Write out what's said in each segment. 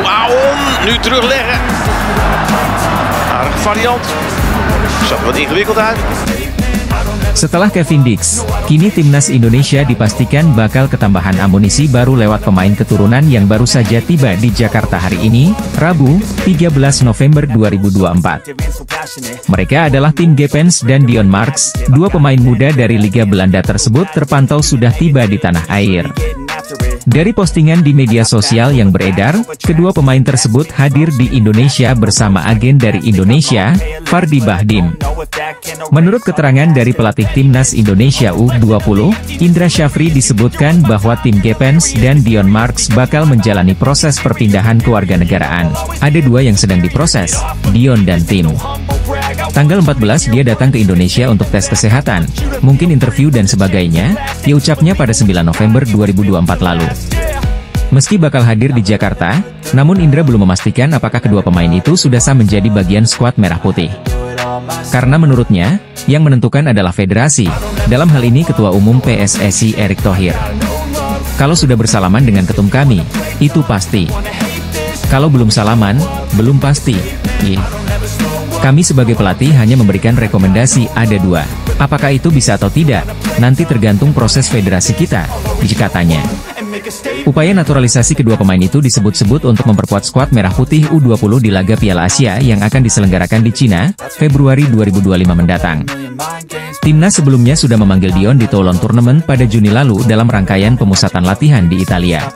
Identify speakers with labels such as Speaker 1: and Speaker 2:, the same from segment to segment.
Speaker 1: Aon, nu terugleggen. Aardige variant. Zag er wat ingewikkeld uit.
Speaker 2: Setelah Kevin Dix, kini timnas Indonesia dipastikan bakal ketambahan amunisi baru lewat pemain keturunan yang baru saja tiba di Jakarta hari ini, Rabu, 13 November 2024. Mereka adalah Tim Gepens dan Dion Marks, dua pemain muda dari Liga Belanda tersebut terpantau sudah tiba di tanah air. Dari postingan di media sosial yang beredar, kedua pemain tersebut hadir di Indonesia bersama agen dari Indonesia, Fardi Bahdim. Menurut keterangan dari pelatih timnas Indonesia U20, Indra Syafri disebutkan bahwa Tim Gepens dan Dion Marks bakal menjalani proses perpindahan kewarganegaraan. Ada dua yang sedang diproses, Dion dan Tim. Tanggal 14 dia datang ke Indonesia untuk tes kesehatan, mungkin interview dan sebagainya, diucapnya pada 9 November 2024 lalu. Meski bakal hadir di Jakarta, namun Indra belum memastikan apakah kedua pemain itu sudah sah menjadi bagian skuad Merah Putih. Karena menurutnya, yang menentukan adalah federasi, dalam hal ini Ketua Umum PSSI Erick Thohir. Kalau sudah bersalaman dengan ketum kami, itu pasti. Kalau belum salaman, belum pasti. Kami sebagai pelatih hanya memberikan rekomendasi, ada dua. Apakah itu bisa atau tidak, nanti tergantung proses federasi kita, katanya. Upaya naturalisasi kedua pemain itu disebut-sebut untuk memperkuat skuad Merah Putih U20 di laga Piala Asia yang akan diselenggarakan di Cina, Februari 2025 mendatang. Timnas sebelumnya sudah memanggil Dion di Toulon Tournament pada Juni lalu dalam rangkaian pemusatan latihan di Italia.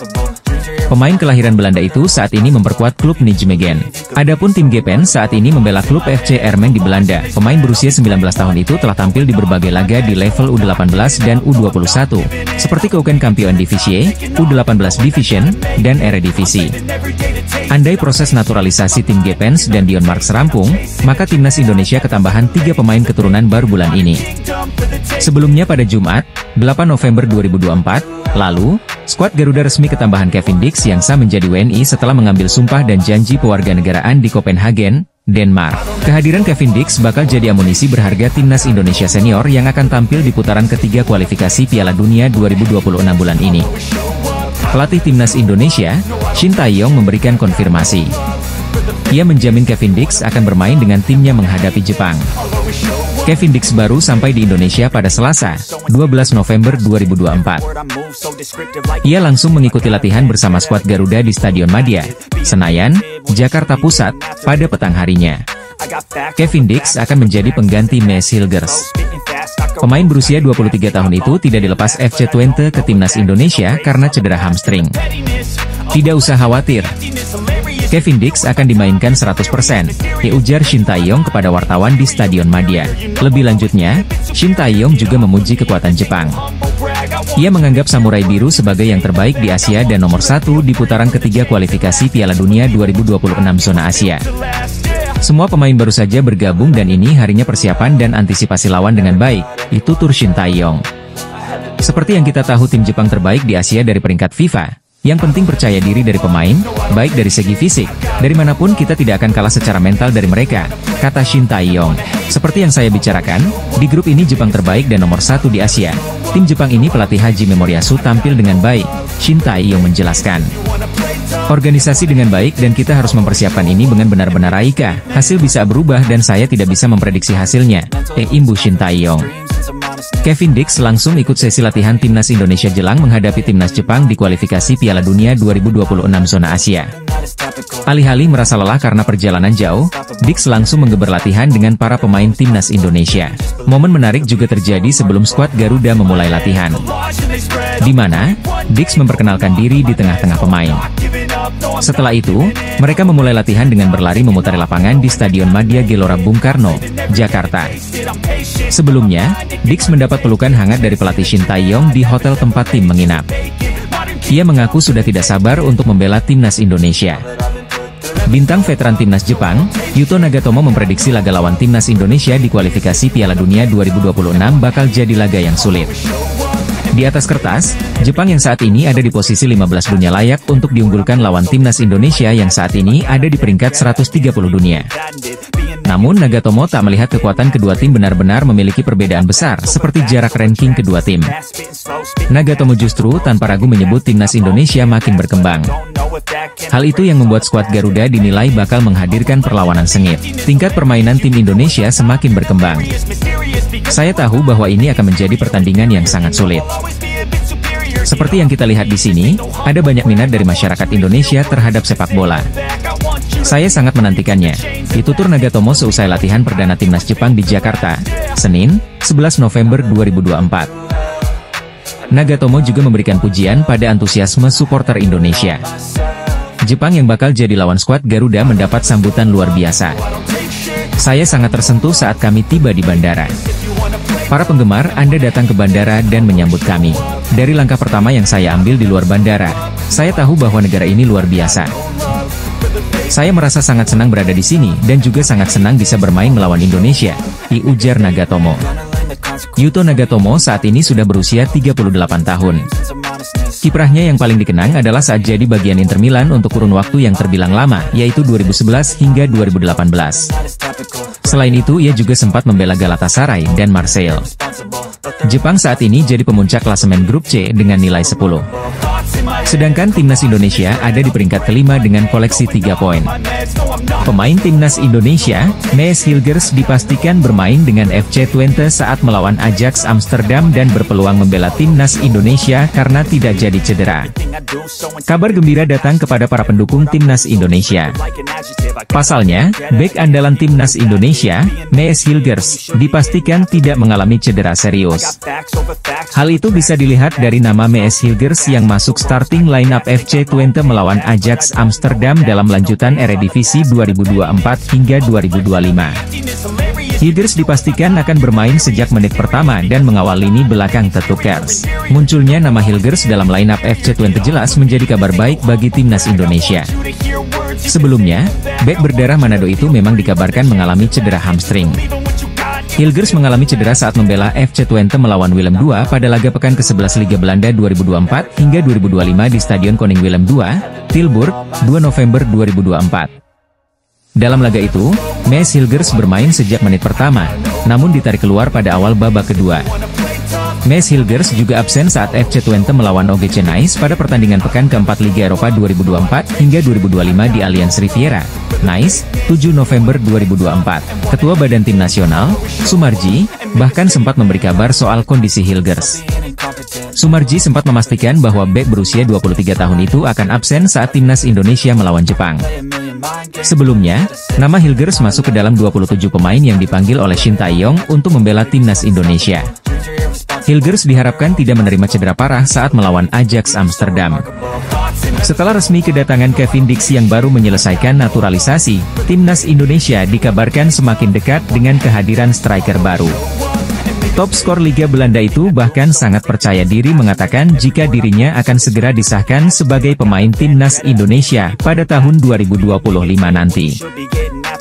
Speaker 2: Pemain kelahiran Belanda itu saat ini memperkuat klub Nijmegen. Adapun Tim Gepens saat ini membela klub FC Ermeng di Belanda. Pemain berusia 19 tahun itu telah tampil di berbagai laga di level U18 dan U21, seperti Keukenkampioen Divisie, U18 Division, dan Eredivisie. Andai proses naturalisasi Tim Gepens dan Dion Marks rampung, maka timnas Indonesia ketambahan 3 pemain keturunan baru bulan ini. Sebelumnya pada Jumat, 8 November 2024, lalu, skuad Garuda resmi ketambahan Kevin Dix yang sah menjadi WNI setelah mengambil sumpah dan janji pewarganegaraan di Copenhagen, Denmark. Kehadiran Kevin Dix bakal jadi amunisi berharga timnas Indonesia senior yang akan tampil di putaran ketiga kualifikasi Piala Dunia 2026 bulan ini. Pelatih timnas Indonesia, Shin Tae-yong memberikan konfirmasi. Ia menjamin Kevin Dix akan bermain dengan timnya menghadapi Jepang. Kevin Dix baru sampai di Indonesia pada Selasa, 12 November 2024. Ia langsung mengikuti latihan bersama skuad Garuda di Stadion Madia, Senayan, Jakarta Pusat, pada petang harinya. Kevin Dix akan menjadi pengganti Mees Hilgers. Pemain berusia 23 tahun itu tidak dilepas FC Twente ke timnas Indonesia karena cedera hamstring. Tidak usah khawatir, Kevin Dix akan dimainkan 100%, ujar Shin Tae-yong kepada wartawan di Stadion Madia. Lebih lanjutnya, Shin Tae-yong juga memuji kekuatan Jepang. Ia menganggap Samurai Biru sebagai yang terbaik di Asia dan nomor 1 di putaran ketiga kualifikasi Piala Dunia 2026 zona Asia. Semua pemain baru saja bergabung dan ini harinya persiapan dan antisipasi lawan dengan baik, itu tur Shin Tae-yong. Seperti yang kita tahu tim Jepang terbaik di Asia dari peringkat FIFA. Yang penting percaya diri dari pemain, baik dari segi fisik, dari manapun kita tidak akan kalah secara mental dari mereka, kata Shin Tae-yong. Seperti yang saya bicarakan, di grup ini Jepang terbaik dan nomor 1 di Asia. Tim Jepang ini pelatih Haji Memoriyasu tampil dengan baik, Shin Tae-yong menjelaskan. Organisasi dengan baik dan kita harus mempersiapkan ini dengan benar-benar Raika, hasil bisa berubah dan saya tidak bisa memprediksi hasilnya, imbu Shin Tae-yong. Kevin Dix langsung ikut sesi latihan timnas Indonesia jelang menghadapi timnas Jepang di kualifikasi Piala Dunia 2026 zona Asia. Alih-alih merasa lelah karena perjalanan jauh, Dix langsung menggeber latihan dengan para pemain timnas Indonesia. Momen menarik juga terjadi sebelum skuad Garuda memulai latihan, di mana Dix memperkenalkan diri di tengah-tengah pemain. Setelah itu, mereka memulai latihan dengan berlari memutari lapangan di Stadion Madia Gelora Bung Karno, Jakarta. Sebelumnya, Dix mendapat pelukan hangat dari pelatih Shin Tae-yong di hotel tempat tim menginap. Ia mengaku sudah tidak sabar untuk membela timnas Indonesia. Bintang veteran timnas Jepang, Yuto Nagatomo memprediksi laga lawan timnas Indonesia di kualifikasi Piala Dunia 2026 bakal jadi laga yang sulit. Di atas kertas, Jepang yang saat ini ada di posisi 15 dunia layak untuk diunggulkan lawan timnas Indonesia yang saat ini ada di peringkat 130 dunia. Namun Nagatomo tak melihat kekuatan kedua tim benar-benar memiliki perbedaan besar seperti jarak ranking kedua tim. Nagatomo justru tanpa ragu menyebut timnas Indonesia makin berkembang. Hal itu yang membuat skuad Garuda dinilai bakal menghadirkan perlawanan sengit. Tingkat permainan tim Indonesia semakin berkembang. Saya tahu bahwa ini akan menjadi pertandingan yang sangat sulit. Seperti yang kita lihat di sini, ada banyak minat dari masyarakat Indonesia terhadap sepak bola. Saya sangat menantikannya. Ditutur Nagatomo seusai latihan perdana timnas Jepang di Jakarta, Senin, 11 November 2024. Nagatomo juga memberikan pujian pada antusiasme supporter Indonesia. Jepang yang bakal jadi lawan skuad Garuda mendapat sambutan luar biasa. Saya sangat tersentuh saat kami tiba di bandara. Para penggemar, Anda datang ke bandara dan menyambut kami. Dari langkah pertama yang saya ambil di luar bandara, saya tahu bahwa negara ini luar biasa. Saya merasa sangat senang berada di sini dan juga sangat senang bisa bermain melawan Indonesia, ujar Nagatomo. Yuto Nagatomo saat ini sudah berusia 38 tahun. Kiprahnya yang paling dikenang adalah saat jadi bagian Inter Milan untuk kurun waktu yang terbilang lama, yaitu 2011 hingga 2018. Selain itu ia juga sempat membela Galatasaray dan Marseille. Jepang saat ini jadi pemuncak klasemen grup C dengan nilai 10. Sedangkan timnas Indonesia ada di peringkat kelima dengan koleksi 3 poin. Pemain timnas Indonesia, Mees Hilgers dipastikan bermain dengan FC Twente saat melawan Ajax Amsterdam dan berpeluang membela timnas Indonesia karena tidak jadi cedera. Kabar gembira datang kepada para pendukung timnas Indonesia. Pasalnya, bek andalan timnas Indonesia, Mees Hilgers, dipastikan tidak mengalami cedera serius. Hal itu bisa dilihat dari nama Mees Hilgers yang masuk starting line-up FC Twente melawan Ajax Amsterdam dalam lanjutan Eredivisie 2024 hingga 2025. Hilgers dipastikan akan bermain sejak menit pertama dan mengawal lini belakang The Tukers. Munculnya nama Hilgers dalam line-up FC Twente jelas menjadi kabar baik bagi timnas Indonesia. Sebelumnya, bek berdarah Manado itu memang dikabarkan mengalami cedera hamstring. Hilgers mengalami cedera saat membela FC Twente melawan Willem II pada laga pekan ke-11 Liga Belanda 2024 hingga 2025 di Stadion Koning Willem II, Tilburg, 2 November 2024. Dalam laga itu, Mees Hilgers bermain sejak menit pertama, namun ditarik keluar pada awal babak kedua. Mees Hilgers juga absen saat FC Twente melawan OGC Nice pada pertandingan pekan keempat Liga Eropa 2024 hingga 2025 di Allianz Riviera, Nice, 7 November 2024. Ketua Badan Tim Nasional, Sumarji, bahkan sempat memberi kabar soal kondisi Hilgers. Sumarji sempat memastikan bahwa bek berusia 23 tahun itu akan absen saat timnas Indonesia melawan Jepang. Sebelumnya, nama Hilgers masuk ke dalam 27 pemain yang dipanggil oleh Shin Tae-yong untuk membela timnas Indonesia. Hilgers diharapkan tidak menerima cedera parah saat melawan Ajax Amsterdam. Setelah resmi kedatangan Kevin Dix yang baru menyelesaikan naturalisasi, timnas Indonesia dikabarkan semakin dekat dengan kehadiran striker baru. Top skor Liga Belanda itu bahkan sangat percaya diri mengatakan jika dirinya akan segera disahkan sebagai pemain timnas Indonesia pada tahun 2025 nanti.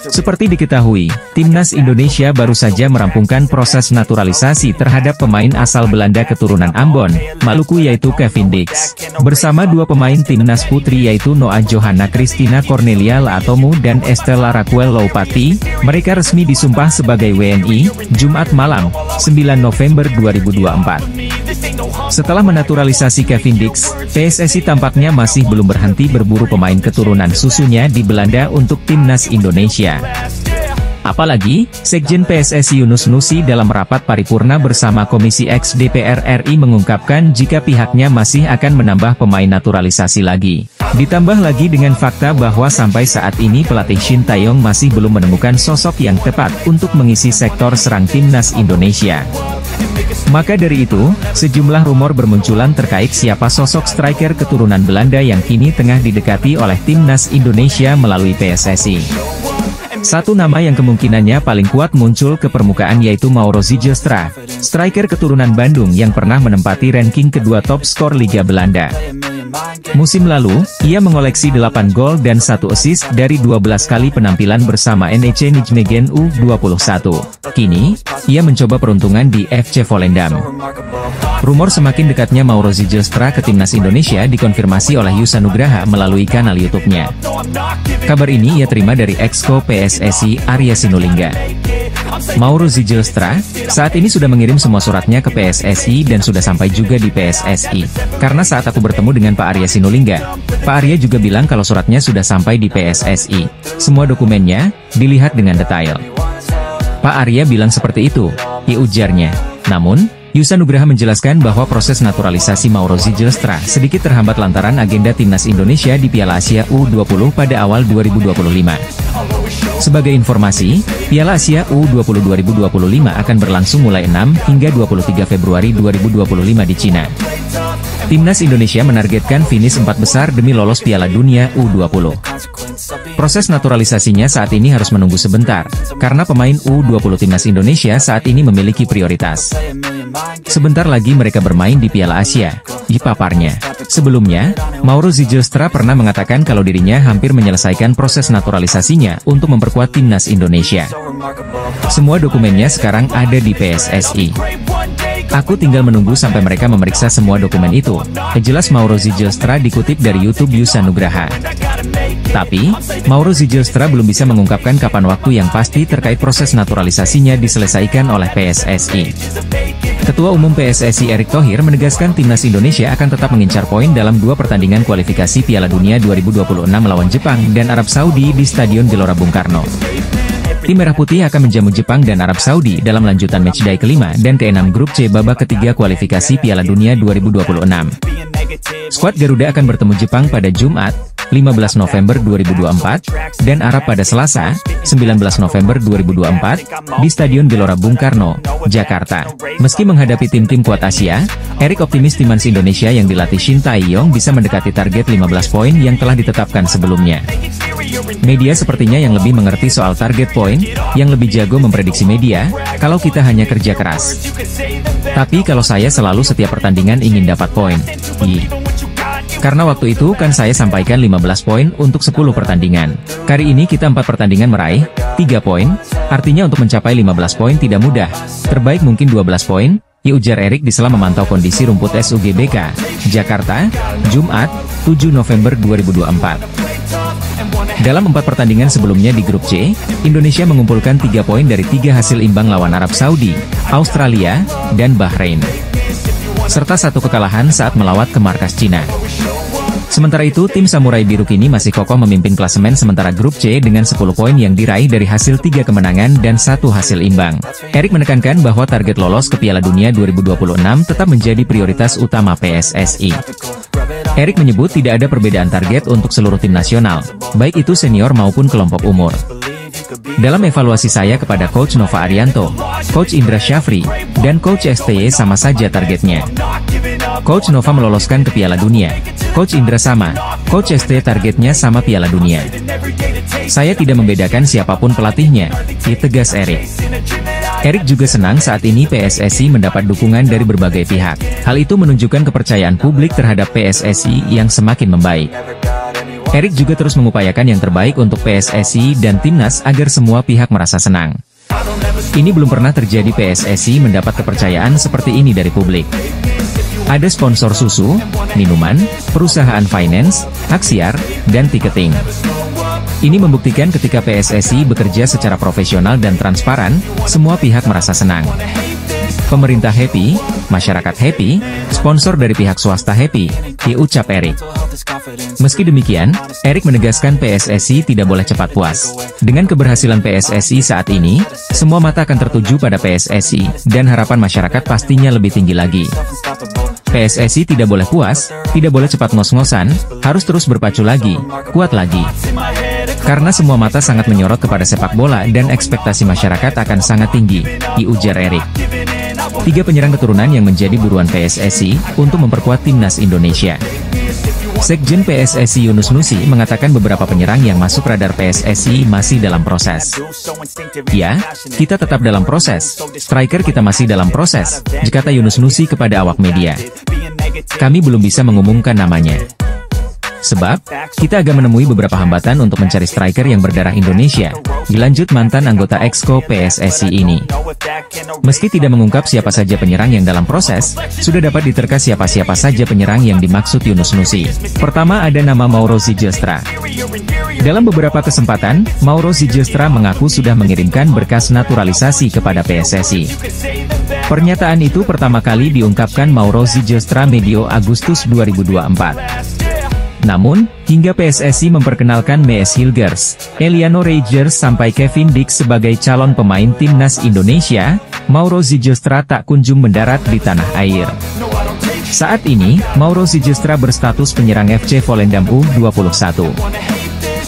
Speaker 2: Seperti diketahui, timnas Indonesia baru saja merampungkan proses naturalisasi terhadap pemain asal Belanda keturunan Ambon, Maluku yaitu Kevin Dix. Bersama dua pemain timnas putri yaitu Noah Johanna Christina Cornelia Laatomu dan Estella Raquel Loupati, mereka resmi disumpah sebagai WNI, Jumat malam, 9 November 2024. Setelah menaturalisasi Kevin Dix, PSSI tampaknya masih belum berhenti berburu pemain keturunan susunya di Belanda untuk timnas Indonesia. Apalagi, Sekjen PSSI Yunus Nusi dalam rapat paripurna bersama Komisi X DPR RI mengungkapkan jika pihaknya masih akan menambah pemain naturalisasi lagi. Ditambah lagi dengan fakta bahwa sampai saat ini pelatih Shin Tae-yong masih belum menemukan sosok yang tepat untuk mengisi sektor serang timnas Indonesia. Maka dari itu, sejumlah rumor bermunculan terkait siapa sosok striker keturunan Belanda yang kini tengah didekati oleh timnas Indonesia melalui PSSI. Satu nama yang kemungkinannya paling kuat muncul ke permukaan yaitu Mauro Zijlstra, striker keturunan Bandung yang pernah menempati ranking kedua top skor Liga Belanda. Musim lalu, ia mengoleksi 8 gol dan 1 assist dari 12 kali penampilan bersama NEC Nijmegen U21. Kini, ia mencoba peruntungan di FC Volendam. Rumor semakin dekatnya Mauro Zijlstra ke timnas Indonesia dikonfirmasi oleh Yusa Nugraha melalui kanal YouTube-nya. Kabar ini ia terima dari Exco PSSI Arya Sinulinga. Mauro Zijlstra saat ini sudah mengirim semua suratnya ke PSSI dan sudah sampai juga di PSSI. Karena saat aku bertemu dengan Pak Arya Sinulinga, Pak Arya juga bilang kalau suratnya sudah sampai di PSSI. Semua dokumennya dilihat dengan detail. Pak Arya bilang seperti itu, ujarnya. Namun, Yusa Nugraha menjelaskan bahwa proses naturalisasi Mauro Zijlstra sedikit terhambat lantaran agenda timnas Indonesia di Piala Asia U20 pada awal 2025. Sebagai informasi, Piala Asia U20 2025 akan berlangsung mulai 6 hingga 23 Februari 2025 di Cina. Timnas Indonesia menargetkan finish 4 besar demi lolos Piala Dunia U20. Proses naturalisasinya saat ini harus menunggu sebentar, karena pemain U20 Timnas Indonesia saat ini memiliki prioritas. Sebentar lagi mereka bermain di Piala Asia, paparnya. Sebelumnya, Mauro Zijlstra pernah mengatakan kalau dirinya hampir menyelesaikan proses naturalisasinya untuk memperkuat Timnas Indonesia. Semua dokumennya sekarang ada di PSSI. Aku tinggal menunggu sampai mereka memeriksa semua dokumen itu, jelas Mauro Zijlstra dikutip dari YouTube Yusa Nugraha. Tapi, Mauro Zijlstra belum bisa mengungkapkan kapan waktu yang pasti terkait proses naturalisasinya diselesaikan oleh PSSI. Ketua Umum PSSI Erick Thohir menegaskan timnas Indonesia akan tetap mengincar poin dalam 2 pertandingan kualifikasi Piala Dunia 2026 melawan Jepang dan Arab Saudi di Stadion Gelora Bung Karno. Tim Merah Putih akan menjamu Jepang dan Arab Saudi dalam lanjutan matchday kelima dan ke-6 Grup C babak ketiga kualifikasi Piala Dunia 2026. Skuad Garuda akan bertemu Jepang pada Jumat, 15 November 2024, dan Arab pada Selasa, 19 November 2024, di Stadion Gelora Bung Karno, Jakarta. Meski menghadapi tim-tim kuat Asia, Erick optimis timnas Indonesia yang dilatih Shin Tae-yong bisa mendekati target 15 poin yang telah ditetapkan sebelumnya. Media sepertinya yang lebih mengerti soal target poin, yang lebih jago memprediksi media, kalau kita hanya kerja keras. Tapi kalau saya selalu setiap pertandingan ingin dapat poin. Karena waktu itu kan saya sampaikan 15 poin untuk 10 pertandingan. Kali ini kita 4 pertandingan meraih 3 poin, artinya untuk mencapai 15 poin tidak mudah. Terbaik mungkin 12 poin, ujar Erick di sela memantau kondisi rumput SUGBK, Jakarta, Jumat, 7 November 2024. Dalam 4 pertandingan sebelumnya di Grup C, Indonesia mengumpulkan 3 poin dari 3 hasil imbang lawan Arab Saudi, Australia, dan Bahrain. Serta 1 kekalahan saat melawat ke markas Cina. Sementara itu, tim Samurai Biru kini masih kokoh memimpin klasemen sementara Grup C dengan 10 poin yang diraih dari hasil 3 kemenangan dan 1 hasil imbang. Erick menekankan bahwa target lolos ke Piala Dunia 2026 tetap menjadi prioritas utama PSSI. Erick menyebut tidak ada perbedaan target untuk seluruh tim nasional, baik itu senior maupun kelompok umur. Dalam evaluasi saya kepada Coach Nova Arianto, Coach Indra Syafri, dan Coach STY sama saja targetnya. Coach Nova meloloskan ke Piala Dunia, Coach Indra sama, Coach STY targetnya sama Piala Dunia. Saya tidak membedakan siapapun pelatihnya, tegas Erick. Erick juga senang saat ini PSSI mendapat dukungan dari berbagai pihak. Hal itu menunjukkan kepercayaan publik terhadap PSSI yang semakin membaik. Erick juga terus mengupayakan yang terbaik untuk PSSI dan Timnas agar semua pihak merasa senang. Ini belum pernah terjadi PSSI mendapat kepercayaan seperti ini dari publik. Ada sponsor susu, minuman, perusahaan finance, aksiar, dan tiketing. Ini membuktikan ketika PSSI bekerja secara profesional dan transparan, semua pihak merasa senang. Pemerintah happy, masyarakat happy, sponsor dari pihak swasta happy, ucap Erick. Meski demikian, Erick menegaskan PSSI tidak boleh cepat puas. Dengan keberhasilan PSSI saat ini, semua mata akan tertuju pada PSSI, dan harapan masyarakat pastinya lebih tinggi lagi. PSSI tidak boleh puas, tidak boleh cepat ngos-ngosan, harus terus berpacu lagi, kuat lagi. Karena semua mata sangat menyorot kepada sepak bola dan ekspektasi masyarakat akan sangat tinggi, ujar Erick. 3 penyerang keturunan yang menjadi buruan PSSI untuk memperkuat timnas Indonesia. Sekjen PSSI Yunus Nusi mengatakan beberapa penyerang yang masuk radar PSSI masih dalam proses. Ya, kita tetap dalam proses. Striker kita masih dalam proses, kata Yunus Nusi kepada awak media. Kami belum bisa mengumumkan namanya. Sebab, kita agak menemui beberapa hambatan untuk mencari striker yang berdarah Indonesia, dilanjut mantan anggota Exco PSSI ini. Meski tidak mengungkap siapa saja penyerang yang dalam proses, sudah dapat diterka siapa-siapa saja penyerang yang dimaksud Yunus Nusi. Pertama ada nama Mauro Zylstra. Dalam beberapa kesempatan, Mauro Zylstra mengaku sudah mengirimkan berkas naturalisasi kepada PSSI. Pernyataan itu pertama kali diungkapkan Mauro Zylstra medio Agustus 2024. Namun, hingga PSSI memperkenalkan Mees Hilgers, Eliano Reijers sampai Kevin Dix sebagai calon pemain timnas Indonesia, Mauro Zylstra tak kunjung mendarat di tanah air. Saat ini, Mauro Zylstra berstatus penyerang FC Volendam U21.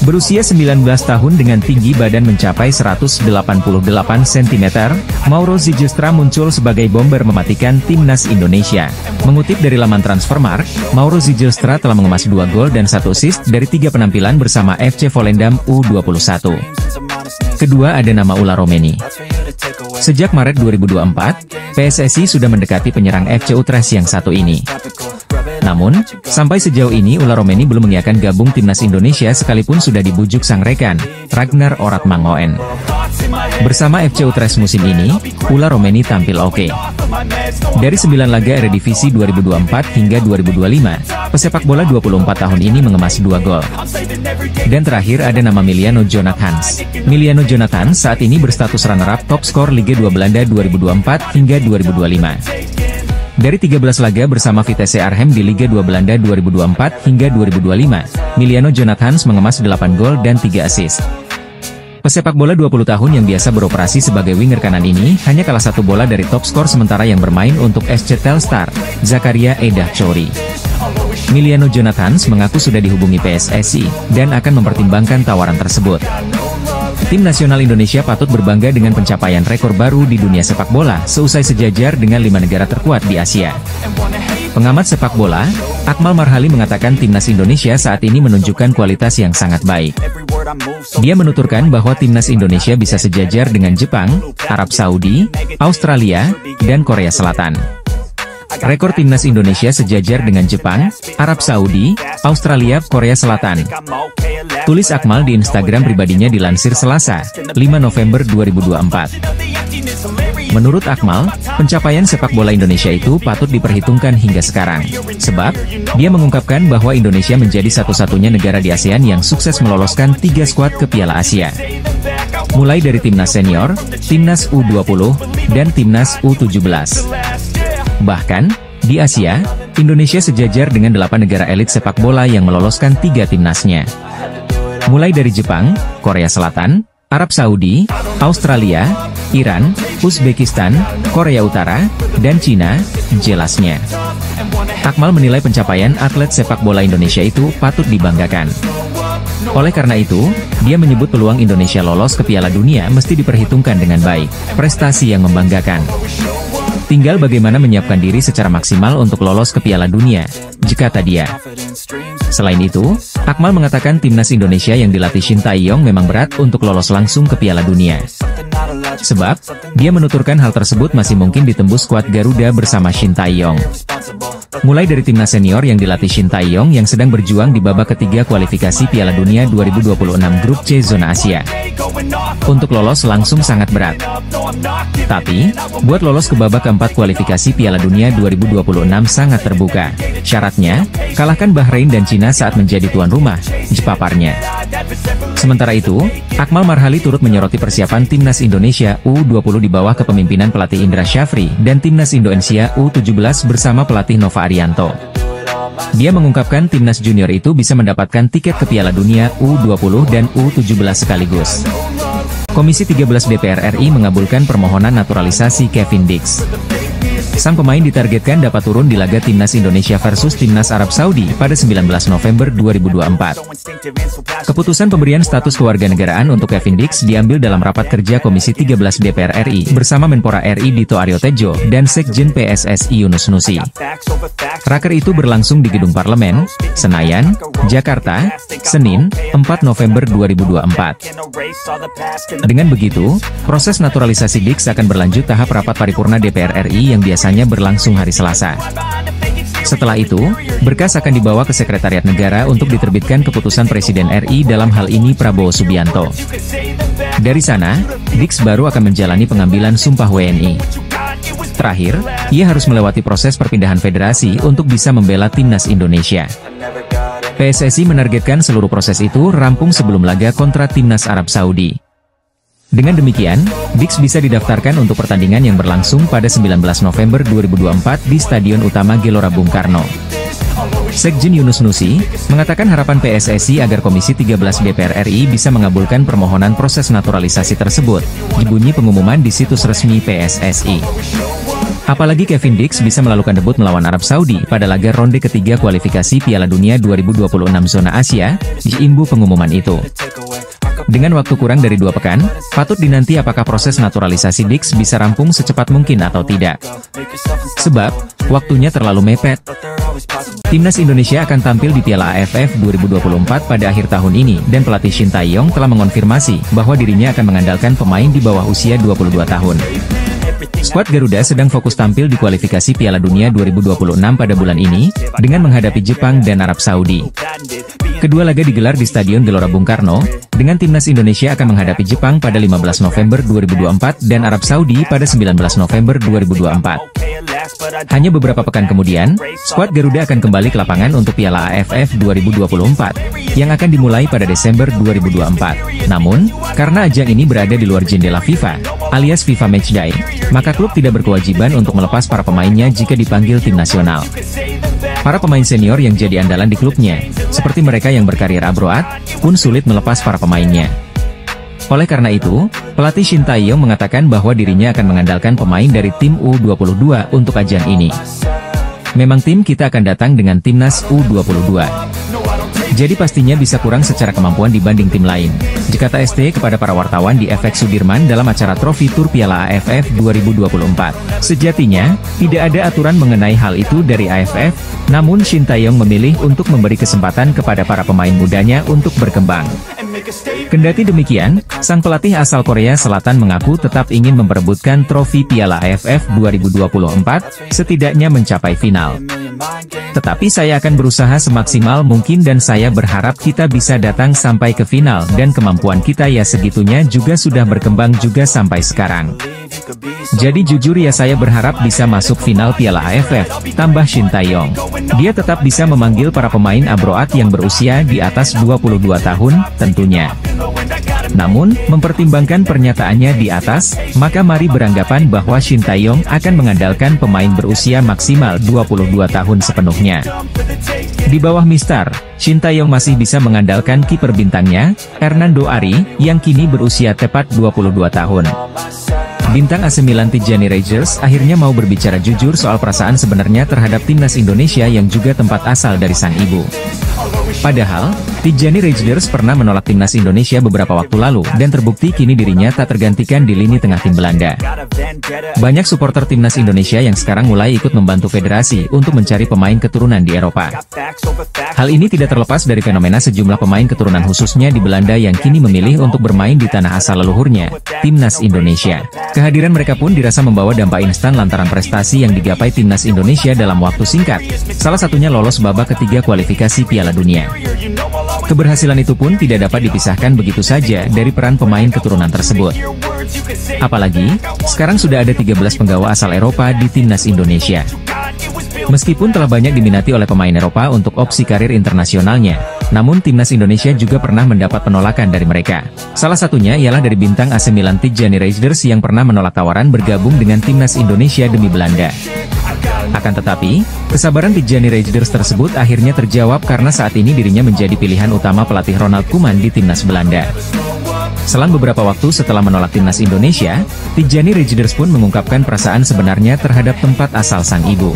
Speaker 2: Berusia 19 tahun dengan tinggi badan mencapai 188 cm, Mauro Zylstra muncul sebagai bomber mematikan timnas Indonesia. Mengutip dari laman Transfermarkt, Mauro Zylstra telah mengemas 2 gol dan 1 assist dari 3 penampilan bersama FC Volendam U21. Kedua ada nama Ula Romeni. Sejak Maret 2024, PSSI sudah mendekati penyerang FC Utrecht yang satu ini. Namun, sampai sejauh ini Ula Romeni belum mengiyakan gabung timnas Indonesia sekalipun sudah dibujuk sang rekan, Ragnar Oratmangoen. Bersama FC Utrecht musim ini, Ula Romeni tampil oke. Dari 9 laga Eredivisie 2024 hingga 2025, pesepak bola 24 tahun ini mengemas 2 gol. Dan terakhir ada nama Miliano Jonathans. Miliano Jonathans saat ini berstatus runner-up top skor Liga 2 Belanda 2024 hingga 2025. Dari 13 laga bersama Vitesse Arnhem di Liga 2 Belanda 2024 hingga 2025, Miliano Jonathans mengemas 8 gol dan 3 assist. Pesepak bola 20 tahun yang biasa beroperasi sebagai winger kanan ini hanya kalah 1 bola dari top skor sementara yang bermain untuk SC Telstar, Zakaria Edah Chori. Miliano Jonathans mengaku sudah dihubungi PSSI dan akan mempertimbangkan tawaran tersebut. Tim nasional Indonesia patut berbangga dengan pencapaian rekor baru di dunia sepak bola seusai sejajar dengan 5 negara terkuat di Asia. Pengamat sepak bola, Akmal Marhali mengatakan timnas Indonesia saat ini menunjukkan kualitas yang sangat baik. Dia menuturkan bahwa timnas Indonesia bisa sejajar dengan Jepang, Arab Saudi, Australia, dan Korea Selatan. Rekor timnas Indonesia sejajar dengan Jepang, Arab Saudi, Australia, Korea Selatan. Tulis Akmal di Instagram pribadinya dilansir Selasa, 5 November 2024. Menurut Akmal, pencapaian sepak bola Indonesia itu patut diperhitungkan hingga sekarang. Sebab, dia mengungkapkan bahwa Indonesia menjadi satu-satunya negara di ASEAN yang sukses meloloskan 3 skuad ke Piala Asia. Mulai dari timnas senior, timnas U20, dan timnas U17. Bahkan, di Asia, Indonesia sejajar dengan 8 negara elit sepak bola yang meloloskan 3 timnasnya. Mulai dari Jepang, Korea Selatan, Arab Saudi, Australia, Iran, Uzbekistan, Korea Utara, dan Cina, jelasnya. Akmal menilai pencapaian atlet sepak bola Indonesia itu patut dibanggakan. Oleh karena itu, dia menyebut peluang Indonesia lolos ke Piala Dunia mesti diperhitungkan dengan baik, prestasi yang membanggakan. Tinggal bagaimana menyiapkan diri secara maksimal untuk lolos ke Piala Dunia, kata dia. Selain itu, Akmal mengatakan timnas Indonesia yang dilatih Shin Tae-yong memang berat untuk lolos langsung ke Piala Dunia. Sebab, dia menuturkan hal tersebut masih mungkin ditembus skuad Garuda bersama Shin Tae-yong. Mulai dari timnas senior yang dilatih Shin Tae-yong yang sedang berjuang di babak ketiga kualifikasi Piala Dunia 2026 Grup C Zona Asia. Untuk lolos langsung sangat berat. Tapi, buat lolos ke babak keempat kualifikasi Piala Dunia 2026 sangat terbuka. Syaratnya, kalahkan Bahrain dan Cina saat menjadi tuan rumah, paparnya. Sementara itu, Akmal Marhali turut menyoroti persiapan timnas Indonesia U20 di bawah kepemimpinan pelatih Indra Syafri dan timnas Indonesia U17 bersama pelatih Nova Arianto. Dia mengungkapkan timnas junior itu bisa mendapatkan tiket ke Piala Dunia U20 dan U17 sekaligus. Komisi 13 DPR RI mengabulkan permohonan naturalisasi Kevin Dix. Sang pemain ditargetkan dapat turun di laga timnas Indonesia versus timnas Arab Saudi pada 19 November 2024. Keputusan pemberian status kewarganegaraan untuk Kevin Dix diambil dalam rapat kerja Komisi 13 DPR RI bersama Menpora RI Dito Aryo Tejo dan Sekjen PSSI Yunus Nusi. Raker itu berlangsung di Gedung Parlemen, Senayan, Jakarta, Senin, 4 November 2024. Dengan begitu, proses naturalisasi Dix akan berlanjut tahap rapat paripurna DPR RI yang biasanya berlangsung hari Selasa. Setelah itu, berkas akan dibawa ke Sekretariat Negara untuk diterbitkan keputusan Presiden RI, dalam hal ini Prabowo Subianto. Dari sana, Diggs baru akan menjalani pengambilan sumpah WNI. Terakhir, ia harus melewati proses perpindahan federasi untuk bisa membela timnas Indonesia. PSSI menargetkan seluruh proses itu rampung sebelum laga kontra timnas Arab Saudi. Dengan demikian, Diggs bisa didaftarkan untuk pertandingan yang berlangsung pada 19 November 2024 di Stadion Utama Gelora Bung Karno. Sekjen Yunus Nusi mengatakan harapan PSSI agar Komisi 13 DPR RI bisa mengabulkan permohonan proses naturalisasi tersebut, dibunyi pengumuman di situs resmi PSSI. Apalagi Kevin Diggs bisa melakukan debut melawan Arab Saudi pada laga ronde ketiga kualifikasi Piala Dunia 2026 zona Asia, diimbu pengumuman itu. Dengan waktu kurang dari 2 pekan, patut dinanti apakah proses naturalisasi Diggs bisa rampung secepat mungkin atau tidak. Sebab, waktunya terlalu mepet. Timnas Indonesia akan tampil di Piala AFF 2024 pada akhir tahun ini, dan pelatih Shin Tae-yong telah mengonfirmasi bahwa dirinya akan mengandalkan pemain di bawah usia 22 tahun. Skuad Garuda sedang fokus tampil di kualifikasi Piala Dunia 2026 pada bulan ini, dengan menghadapi Jepang dan Arab Saudi. Kedua laga digelar di Stadion Gelora Bung Karno, dengan timnas Indonesia akan menghadapi Jepang pada 15 November 2024 dan Arab Saudi pada 19 November 2024. Hanya beberapa pekan kemudian, skuad Garuda akan kembali ke lapangan untuk Piala AFF 2024, yang akan dimulai pada Desember 2024. Namun, karena ajang ini berada di luar jendela FIFA, alias FIFA Matchday, maka klub tidak berkewajiban untuk melepas para pemainnya jika dipanggil tim nasional. Para pemain senior yang jadi andalan di klubnya, seperti mereka yang berkarir abroad, pun sulit melepas para pemainnya. Oleh karena itu, pelatih Shin Tae-yong mengatakan bahwa dirinya akan mengandalkan pemain dari tim U22 untuk ajang ini. Memang tim kita akan datang dengan timnas U22. Jadi pastinya bisa kurang secara kemampuan dibanding tim lain, kata ST kepada para wartawan di FX Sudirman dalam acara Trofi Tour Piala AFF 2024. Sejatinya, tidak ada aturan mengenai hal itu dari AFF, namun Shin Tae-yong memilih untuk memberi kesempatan kepada para pemain mudanya untuk berkembang. Kendati demikian, sang pelatih asal Korea Selatan mengaku tetap ingin memperebutkan trofi Piala AFF 2024, setidaknya mencapai final. Tetapi saya akan berusaha semaksimal mungkin dan saya berharap kita bisa datang sampai ke final dan kemampuan kita ya segitunya juga sudah berkembang juga sampai sekarang. Jadi jujur ya saya berharap bisa masuk final Piala AFF, tambah Shin Tae-yong. Dia tetap bisa memanggil para pemain abroad yang berusia di atas 22 tahun, tentunya. Namun, mempertimbangkan pernyataannya di atas, maka mari beranggapan bahwa Shin Tae-yong akan mengandalkan pemain berusia maksimal 22 tahun sepenuhnya. Di bawah Mister Shin Tae-yong masih bisa mengandalkan kiper bintangnya, Hernando Ari, yang kini berusia tepat 22 tahun. Bintang AC Milan Tijjani Reijers akhirnya mau berbicara jujur soal perasaan sebenarnya terhadap timnas Indonesia yang juga tempat asal dari sang ibu. Padahal, Tijjani Reijers pernah menolak timnas Indonesia beberapa waktu lalu dan terbukti kini dirinya tak tergantikan di lini tengah tim Belanda. Banyak supporter timnas Indonesia yang sekarang mulai ikut membantu federasi untuk mencari pemain keturunan di Eropa. Hal ini tidak terlepas dari fenomena sejumlah pemain keturunan khususnya di Belanda yang kini memilih untuk bermain di tanah asal leluhurnya, timnas Indonesia. Kehadiran mereka pun dirasa membawa dampak instan lantaran prestasi yang digapai timnas Indonesia dalam waktu singkat. Salah satunya lolos babak ketiga kualifikasi Piala Dunia. Keberhasilan itu pun tidak dapat dipisahkan begitu saja dari peran pemain keturunan tersebut. Apalagi, sekarang sudah ada 13 penggawa asal Eropa di timnas Indonesia. Meskipun telah banyak diminati oleh pemain Eropa untuk opsi karir internasionalnya, namun timnas Indonesia juga pernah mendapat penolakan dari mereka. Salah satunya ialah dari bintang AC Milan Tijjani Reijers yang pernah menolak tawaran bergabung dengan timnas Indonesia demi Belanda. Akan tetapi, kesabaran Tijjani Reijers tersebut akhirnya terjawab karena saat ini dirinya menjadi pilihan utama pelatih Ronald Koeman di timnas Belanda. Selang beberapa waktu setelah menolak timnas Indonesia, Tijjani Reijers pun mengungkapkan perasaan sebenarnya terhadap tempat asal sang ibu.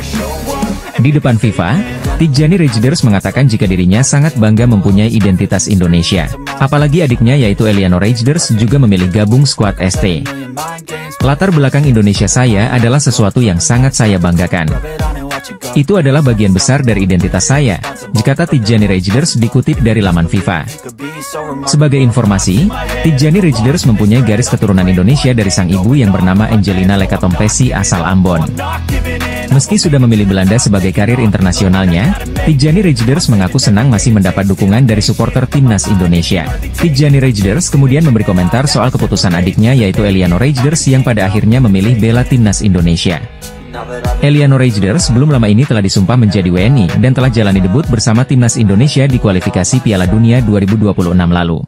Speaker 2: Di depan FIFA, Tijjani Reijers mengatakan jika dirinya sangat bangga mempunyai identitas Indonesia. Apalagi adiknya yaitu Eliano Reijers juga memilih gabung skuad ST. Latar belakang Indonesia saya adalah sesuatu yang sangat saya banggakan. Itu adalah bagian besar dari identitas saya, kata Tijjani Reijers dikutip dari laman FIFA. Sebagai informasi, Tijjani Reijers mempunyai garis keturunan Indonesia dari sang ibu yang bernama Angelina Lekatompesi asal Ambon. Meski sudah memilih Belanda sebagai karir internasionalnya, Tijani Rejders mengaku senang masih mendapat dukungan dari supporter timnas Indonesia. Tijani Rejders kemudian memberi komentar soal keputusan adiknya yaitu Eliano Rejders yang pada akhirnya memilih bela timnas Indonesia. Eliano Rejders belum lama ini telah disumpah menjadi WNI dan telah jalani debut bersama timnas Indonesia di kualifikasi Piala Dunia 2026 lalu.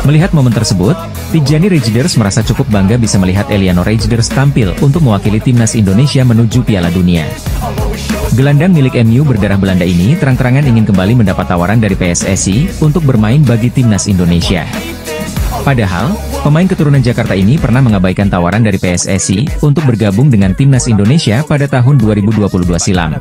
Speaker 2: Melihat momen tersebut, Tijani Rejders merasa cukup bangga bisa melihat Eliano Rejders tampil untuk mewakili timnas Indonesia menuju Piala Dunia. Gelandang milik MU berdarah Belanda ini terang-terangan ingin kembali mendapat tawaran dari PSSI untuk bermain bagi timnas Indonesia. Padahal, pemain keturunan Jakarta ini pernah mengabaikan tawaran dari PSSI untuk bergabung dengan timnas Indonesia pada tahun 2022 silam.